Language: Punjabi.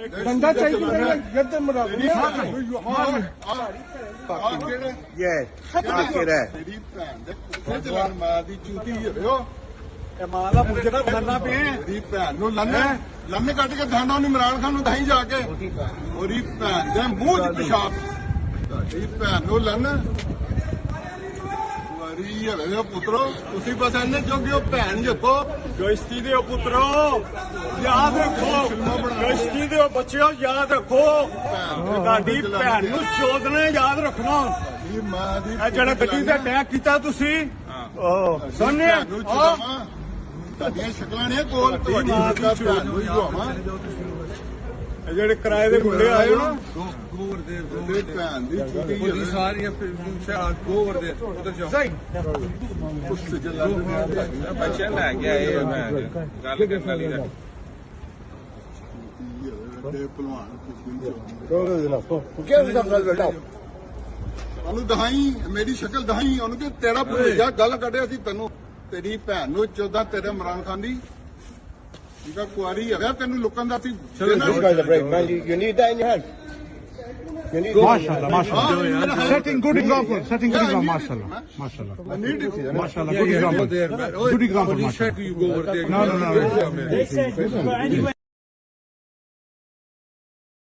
डंडा चाहिए गर्दन मरा ये आखिर है ਤੇਰੀ ਭੈਣ ਦੇ ਕੁੱਤੇ ਚਲਾਣ ਮਾਂ ਦੀ ਚੂਤੀ ਹੋਇਓ मां का मुझे खाना पे ਤੇਰੀ ਭੈਣ ਨੂੰ ਲੰਮੇ ਕੱਟ ਕੇ ਦਾਣਾ ਉਹਨੂੰ ਇਮਰਾਨ ਖਾਨ ਨੂੰ ਦਹੀਂ ਜਾ ਕੇ ਉਹਦੀ ਭੈਣ ਦੇ ਮੂੰਹ 'ਚ ਪਿਸ਼ਾਬ ਤੇਰੀ ਭੈਣ ਨੂੰ ਵਾਰੀ ਹੋਵੇ ਪੁੱਤਰੋ ਤੁਸੀਂ ਬਸ ਇੰਨੇ ਜੋਗੇ ਹੋ ਭੈਣ ਜੱਪੋ गश्ती दे पुत्रो याद रखो गश्ती दे बच्चों याद रखो ਤੁਹਾਡੀ ਭੈਣ ਨੂੰ ਚੋਦਨੇ ਯਾਦ ਰੱਖਣਾ ਇਹ ਮਾਂ ਦੀ ਇਹ ਜਿਹੜਾ ਗੱਡੀ ਤੇ ਅਟੈਕ ਕੀਤਾ ਤੁਸੀਂ ਸੁਣਨੇ ਤੁਹਾਡੀਆਂ ਸ਼ਕਲਾਂ ਨੇ ਕੋਲ ਤੁਹਾਡੀ ਮਾਂ ਦੀ ਭੈਣ ਨੂੰ ਹੀ ਧੋਵਾਂ ਇਹ ਜਿਹੜੇ ਕਿਰਾਏ ਦੇ ਮੁੰਡੇ ਆਏ ਨਾ ਉਹਦੇ ਭੈਣ ਦੀ ਚੂਤੀ ਸਾਰੀਆਂ ਗੋਵਰ ਦੇ ਉਧਰ ਜਾਓ ਸਹੀ ਉਸ ਜਲਾ ਬੱਚੇ ਲੈ ਕੇ ਆਏ ਮੈਂ ਗੱਲ ਕਰਨ ਵਾਲੀ ਦਾ ਵੱਡੇ ਭਲਵਾਨ क्या बेटा ਉਹਨੂੰ ਦਹਾਈ ਮੇਰੀ ਸ਼ਕਲ ਦਹਾਈ ਉਹਨੂੰ ਕਿ ਤੇਰਾ ਭੁੱਜਾ ਗੱਲ ਕੱਢਿਆ ਸੀ ਤੈਨੂੰ ਤੇਰੀ ਭੈਣ ਨੂੰ 14 ਤੇਰੇ ਇਮਰਾਨ ਖਾਨ ਦੀ ਜਿਹਦਾ ਕੁਆਰੀ ਹੈਗਾ ਤੈਨੂੰ ਲੁਕਣ ਦਾ ਸੀ You guys are brave, man. You need that in your hand. You need माशाल्लाह माशाल्लाह setting good example माशाल्लाह माशाल्लाह good example you go over there no